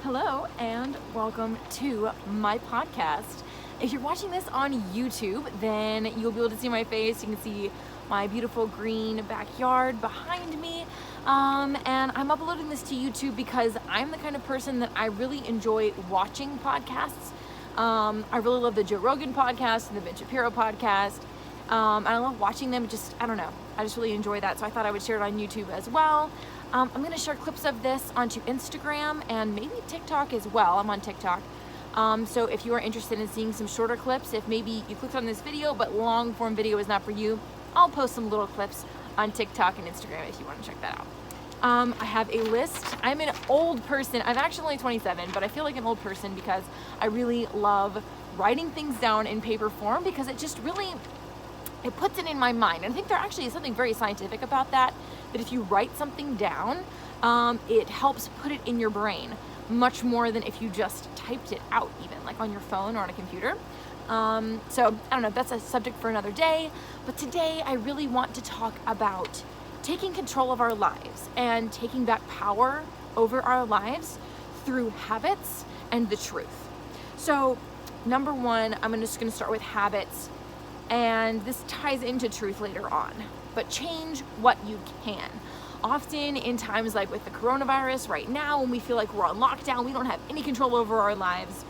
Hello and welcome to my podcast. If you're watching this on YouTube, then you'll be able to see my face. You can see my beautiful green backyard behind me. And I'm uploading this to YouTube because I'm the kind of person that I really enjoy watching podcasts. I really love the Joe Rogan podcast and the Ben Shapiro podcast. And I love watching them. I don't know. I just really enjoy that. So I thought I would share it on YouTube as well. I'm going to share clips of this onto Instagram and maybe TikTok as well. I'm on TikTok. So if you are interested in seeing some shorter clips, if maybe you clicked on this video but long form video is not for you, I'll post some little clips on TikTok and Instagram if you want to check that out. I have a list. I'm an old person. I'm actually only 27, but I feel like an old person because I really love writing things down in paper form because it just really, it puts it in my mind. And I think there actually is something very scientific about that if you write something down, it helps put it in your brain much more than if you just typed it out, even like on your phone or on a computer. So I don't know, that's a subject for another day, but today I really want to talk about taking control of our lives and taking back power over our lives through habits and the truth. So number one, I'm just gonna start with habits, and this ties into truth later on, but change what you can. Often in times like with the coronavirus right now, when we feel like we're on lockdown, we don't have any control over our lives.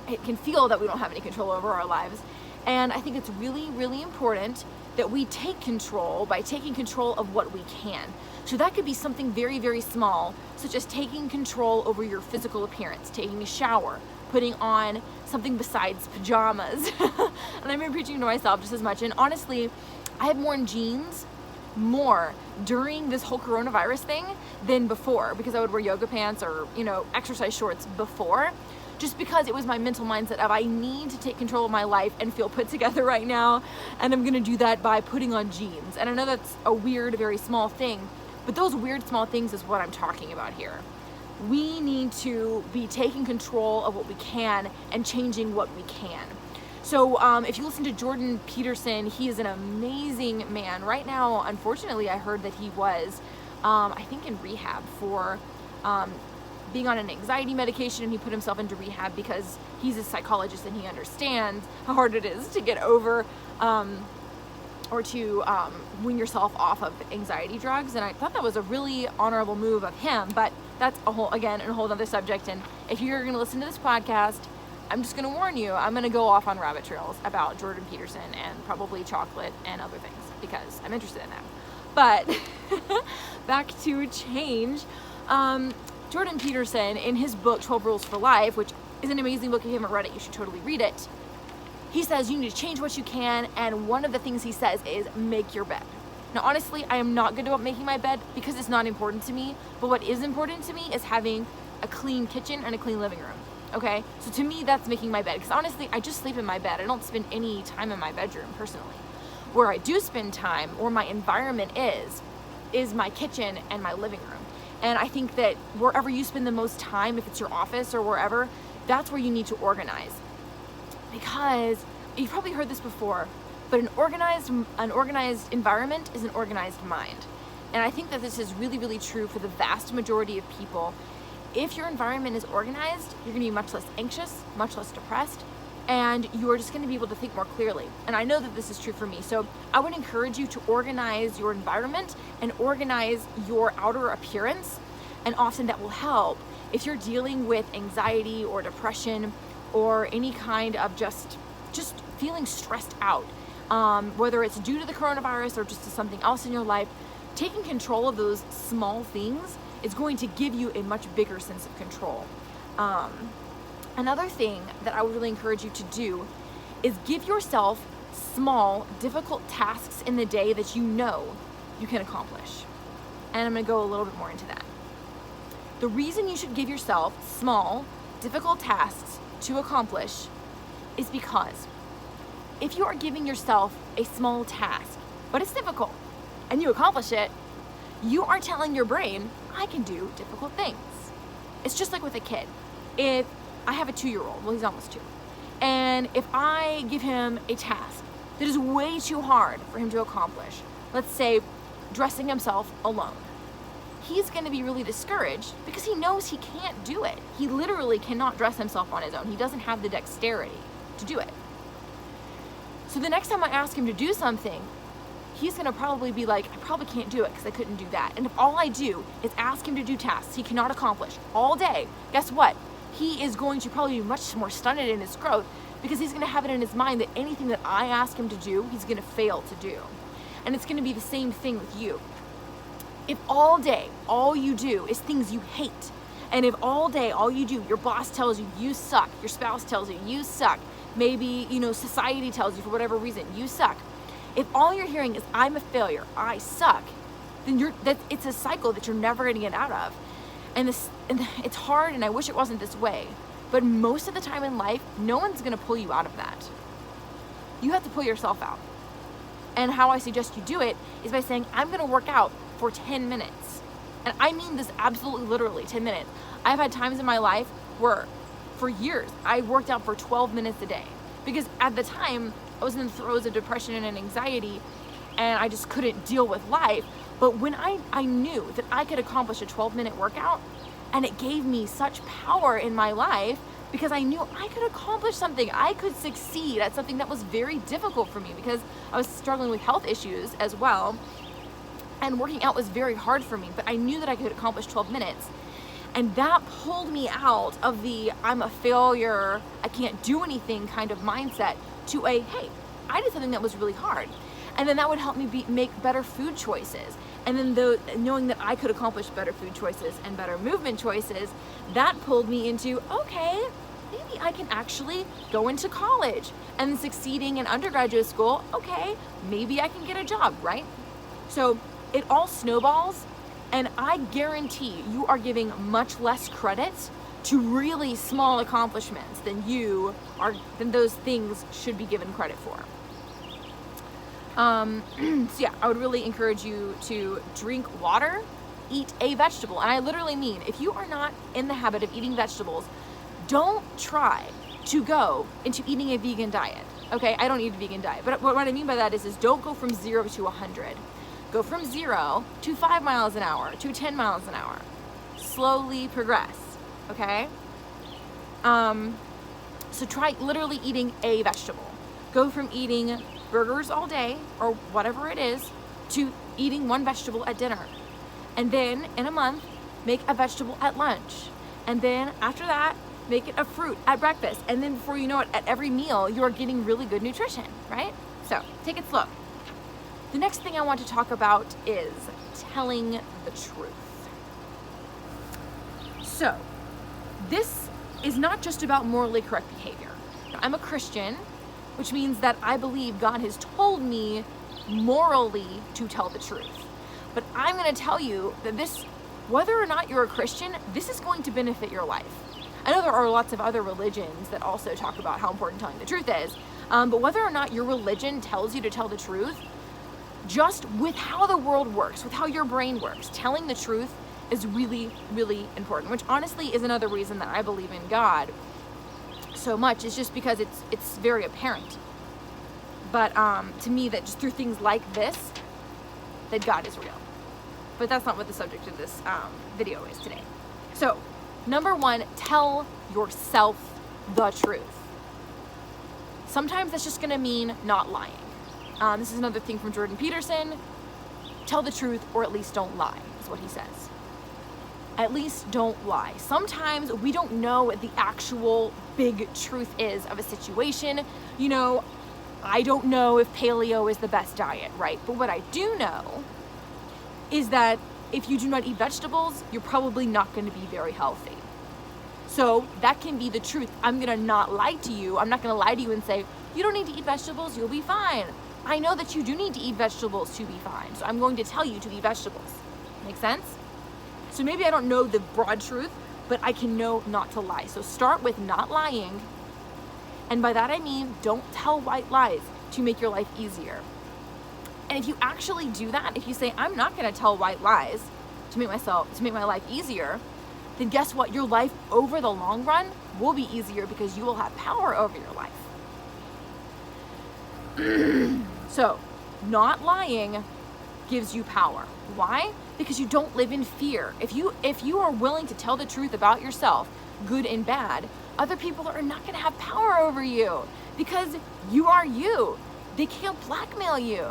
It can feel that we don't have any control over our lives. And I think it's really, really important that we take control by taking control of what we can. So that could be something very, very small, such as taking control over your physical appearance, taking a shower, putting on something besides pajamas. And I've been preaching to myself just as much. And honestly, I have worn jeans more during this whole coronavirus thing than before, because I would wear yoga pants or, exercise shorts before, just because it was my mental mindset of I need to take control of my life and feel put together right now. And I'm gonna do that by putting on jeans. And I know that's a weird, very small thing, but those weird small things is what I'm talking about here. We need to be taking control of what we can and changing what we can. So if you listen to Jordan Peterson, he is an amazing man. Right now, unfortunately, I heard that he was, I think, in rehab for being on an anxiety medication, and he put himself into rehab because he's a psychologist and he understands how hard it is to get over or to wean yourself off of anxiety drugs. And I thought that was a really honorable move of him, but that's a whole other subject. And if you're going to listen to this podcast, I'm just going to warn you, I'm going to go off on rabbit trails about Jordan Peterson and probably chocolate and other things because I'm interested in that. But back to change. Jordan Peterson, in his book, 12 Rules for Life, which is an amazing book. If you haven't read it, you should totally read it. He says you need to change what you can, and one of the things he says is make your bed. Now, honestly, I am not good about making my bed because it's not important to me, but what is important to me is having a clean kitchen and a clean living room. Okay, so to me, that's making my bed. Because honestly, I just sleep in my bed. I don't spend any time in my bedroom personally. Where I do spend time, or my environment is my kitchen and my living room. And I think that wherever you spend the most time, if it's your office or wherever, that's where you need to organize. Because you've probably heard this before, but an organized environment is an organized mind. And I think that this is really, really true for the vast majority of people. If your environment is organized, you're gonna be much less anxious, much less depressed, and you're just gonna be able to think more clearly. And I know that this is true for me. So I would encourage you to organize your environment and organize your outer appearance. And often that will help if you're dealing with anxiety or depression or any kind of just feeling stressed out, whether it's due to the coronavirus or just to something else in your life. Taking control of those small things is going to give you a much bigger sense of control. Another thing that I would really encourage you to do is give yourself small, difficult tasks in the day that you know you can accomplish. And I'm gonna go a little bit more into that. The reason you should give yourself small, difficult tasks to accomplish is because if you are giving yourself a small task, but it's difficult, and you accomplish it, you are telling your brain, I can do difficult things. It's just like with a kid. If I have a 2-year-old, well, he's almost 2, and if I give him a task that is way too hard for him to accomplish, let's say dressing himself alone, he's going to be really discouraged because he knows he can't do it. He literally cannot dress himself on his own. He doesn't have the dexterity to do it. So the next time I ask him to do something, he's going to probably be like, I probably can't do it because I couldn't do that. And if all I do is ask him to do tasks he cannot accomplish all day, guess what? He is going to probably be much more stunted in his growth because he's going to have it in his mind that anything that I ask him to do, he's going to fail to do. And it's going to be the same thing with you. If all day, all you do is things you hate, and if all day, all you do, your boss tells you, you suck, your spouse tells you, you suck, maybe, society tells you for whatever reason, you suck. If all you're hearing is, I'm a failure, I suck, then it's a cycle that you're never going to get out of. And it's hard, and I wish it wasn't this way. But most of the time in life, no one's going to pull you out of that. You have to pull yourself out. And how I suggest you do it is by saying, I'm going to work out for 10 minutes. And I mean this absolutely literally, 10 minutes. I've had times in my life where, for years, I worked out for 12 minutes a day. Because at the time, I was in the throes of depression and anxiety, and I just couldn't deal with life. But when I knew that I could accomplish a 12-minute workout, and it gave me such power in my life, because I knew I could accomplish something. I could succeed at something that was very difficult for me because I was struggling with health issues as well. And working out was very hard for me, but I knew that I could accomplish 12 minutes. And that pulled me out of the I'm a failure, I can't do anything kind of mindset to a, hey, I did something that was really hard. And then that would help me make better food choices. And then knowing that I could accomplish better food choices and better movement choices, that pulled me into, okay, maybe I can actually go into college. And succeeding in undergraduate school, okay, maybe I can get a job, right? So it all snowballs, and I guarantee you are giving much less credit to really small accomplishments than those things should be given credit for. So yeah, I would really encourage you to drink water, eat a vegetable. And I literally mean, if you are not in the habit of eating vegetables, don't try to go into eating a vegan diet. Okay, I don't eat a vegan diet, but what I mean by that is don't go from 0 to 100. Go from 0 to 5 miles an hour, to 10 miles an hour. Slowly progress, okay? So try literally eating a vegetable. Go from eating burgers all day, or whatever it is, to eating one vegetable at dinner. And then in a month, make a vegetable at lunch. And then after that, make it a fruit at breakfast. And then before you know it, at every meal, you are getting really good nutrition, right? So take it slow. The next thing I want to talk about is telling the truth. So this is not just about morally correct behavior. I'm a Christian, which means that I believe God has told me morally to tell the truth. But I'm going to tell you that whether or not you're a Christian, this is going to benefit your life. I know there are lots of other religions that also talk about how important telling the truth is, but whether or not your religion tells you to tell the truth, just with how the world works, with how your brain works, telling the truth is really, really important, which honestly is another reason that I believe in God so much, is just because it's very apparent. But to me, that just through things like this, that God is real. But that's not what the subject of this video is today. So, number 1, tell yourself the truth. Sometimes that's just gonna mean not lying. This is another thing from Jordan Peterson. Tell the truth, or at least don't lie, is what he says. At least don't lie. Sometimes we don't know what the actual big truth is of a situation. I don't know if paleo is the best diet, right? But what I do know is that if you do not eat vegetables, you're probably not going to be very healthy. So that can be the truth. I'm going to not lie to you. I'm not going to lie to you and say, you don't need to eat vegetables, you'll be fine. I know that you do need to eat vegetables to be fine. So I'm going to tell you to eat vegetables. Make sense? So maybe I don't know the broad truth, but I can know not to lie. So start with not lying. And by that I mean, don't tell white lies to make your life easier. And if you actually do that, if you say, I'm not going to tell white lies to make my life easier, then guess what? Your life over the long run will be easier because you will have power over your life. So, not lying gives you power. Why? because you don't live in fear. If you are willing to tell the truth about yourself, good and bad, other people are not going to have power over you because you are you. They can't blackmail you.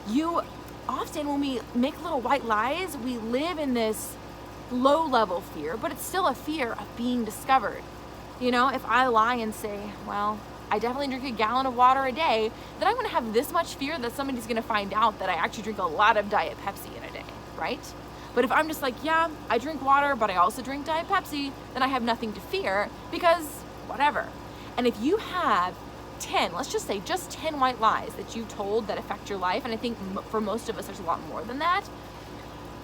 You often, when we make little white lies, we live in this low level fear, but it's still a fear of being discovered. You know, if I lie and say, well, I definitely drink a gallon of water a day, then I'm going to have this much fear that somebody's going to find out that I actually drink a lot of Diet Pepsi in a day, right? But if I'm just like, yeah, I drink water, but I also drink Diet Pepsi, then I have nothing to fear because whatever. And if you have 10, let's just say just 10 white lies that you told that affect your life, and I think for most of us there's a lot more than that,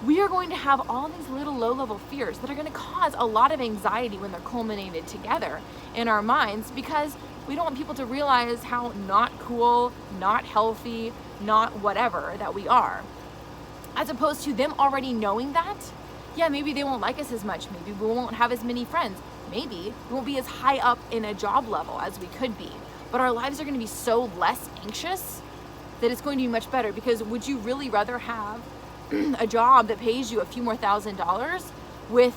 we are going to have all these little low-level fears that are going to cause a lot of anxiety when they're culminated together in our minds, because we don't want people to realize how not cool, not healthy, not whatever that we are. As opposed to them already knowing that, yeah, maybe they won't like us as much, maybe we won't have as many friends, maybe we won't be as high up in a job level as we could be, but our lives are going to be so less anxious that it's going to be much better. Because would you really rather have a job that pays you a few more $1,000s with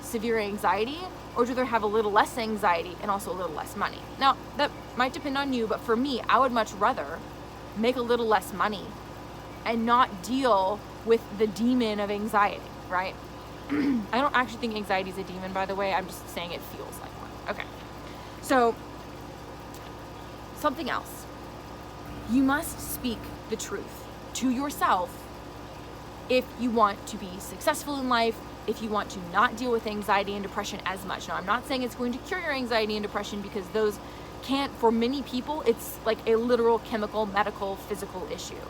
severe anxiety, or would you rather have a little less anxiety and also a little less money? Now, that might depend on you, but for me, I would much rather make a little less money and not deal with the demon of anxiety, right? I don't actually think anxiety is a demon, by the way. I'm just saying it feels like one. Okay. So, something else. You must speak the truth to yourself if you want to be successful in life, if you want to not deal with anxiety and depression as much. Now, I'm not saying it's going to cure your anxiety and depression, because those can't, for many people, it's like a literal chemical, medical, physical issue.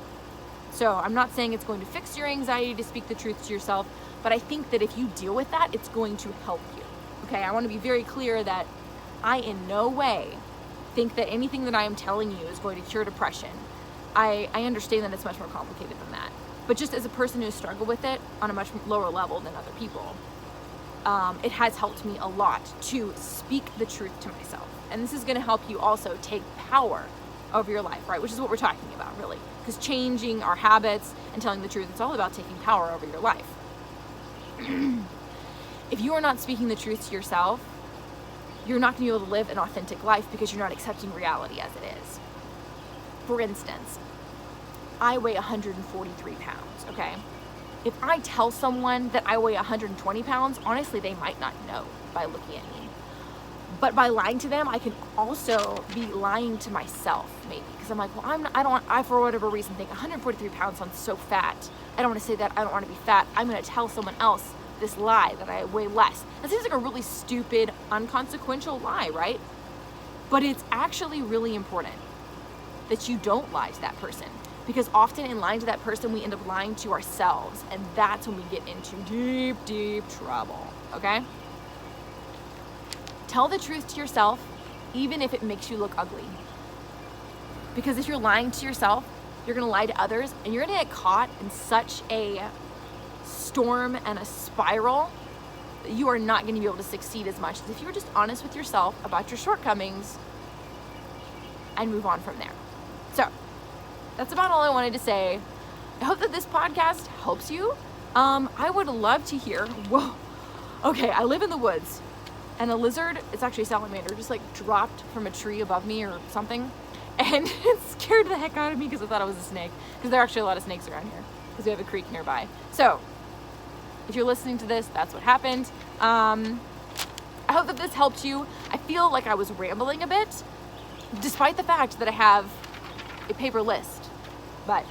So I'm not saying it's going to fix your anxiety to speak the truth to yourself, but I think that if you deal with that, it's going to help you. Okay, I want to be very clear that I in no way think that anything that I am telling you is going to cure depression. I understand that it's much more complicated than that. But just as a person who's struggled with it on a much lower level than other people, it has helped me a lot to speak the truth to myself. And this is going to help you also take power over your life, right? Which is what we're talking about, really. Because changing our habits and telling the truth, it's all about taking power over your life. If you are not speaking the truth to yourself, you're not going to be able to live an authentic life because you're not accepting reality as it is. For instance, I weigh 143 pounds, okay? If I tell someone that I weigh 120 pounds, honestly, they might not know by looking at me. But by lying to them, I can also be lying to myself, maybe. Because I'm like, well, I, for whatever reason, think 143 pounds sounds so fat. I don't want to say that. I don't want to be fat. I'm going to tell someone else this lie that I weigh less. That seems like a really stupid, unconsequential lie, right? But it's actually really important that you don't lie to that person. Because often in lying to that person, we end up lying to ourselves. And that's when we get into deep, deep trouble, okay? Tell the truth to yourself, even if it makes you look ugly. Because if you're lying to yourself, you're gonna lie to others, and you're gonna get caught in such a storm and a spiral that you are not gonna be able to succeed as much as if you were just honest with yourself about your shortcomings and move on from there. So, that's about all I wanted to say. I hope that this podcast helps you. I would love to hear, whoa, okay, I live in the woods, and a lizard, it's actually a salamander, just like dropped from a tree above me or something, and it scared the heck out of me because I thought it was a snake, because there are actually a lot of snakes around here, because we have a creek nearby. So, if you're listening to this, that's what happened. I hope that this helped you. I feel like I was rambling a bit, despite the fact that I have a paper list. But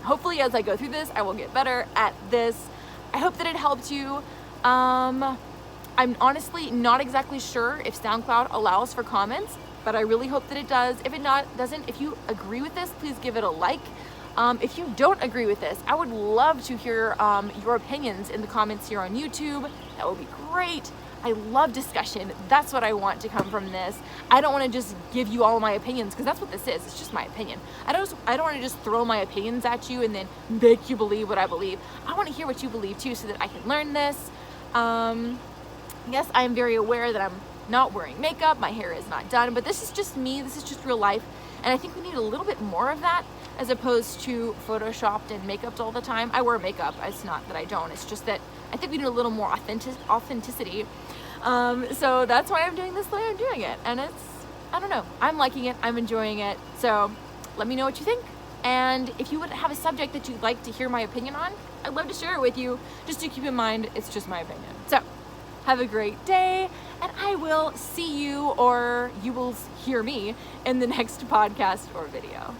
hopefully as I go through this, I will get better at this. I hope that it helped you. I'm honestly not exactly sure if SoundCloud allows for comments, but I really hope that it does. If it doesn't, if you agree with this, please give it a like. If you don't agree with this, I would love to hear your opinions in the comments here on YouTube. That would be great. I love discussion. That's what I want to come from this. I don't want to just give you all my opinions, because that's what this is. It's just my opinion. I don't want to just throw my opinions at you and then make you believe what I believe. I want to hear what you believe too, so that I can learn this. Yes, I am very aware that I'm not wearing makeup. My hair is not done, but this is just me. This is just real life. And I think we need a little bit more of that. as opposed to photoshopped and makeuped all the time. I wear makeup, it's not that I don't, it's just that I think we need a little more authenticity. So that's why I'm doing this the way I'm doing it, and I don't know, I'm liking it, I'm enjoying it. So let me know what you think, and if you would have a subject that you'd like to hear my opinion on, I'd love to share it with you. Just to keep in mind, it's just my opinion. So have a great day, and I will see you, or you will hear me in the next podcast or video.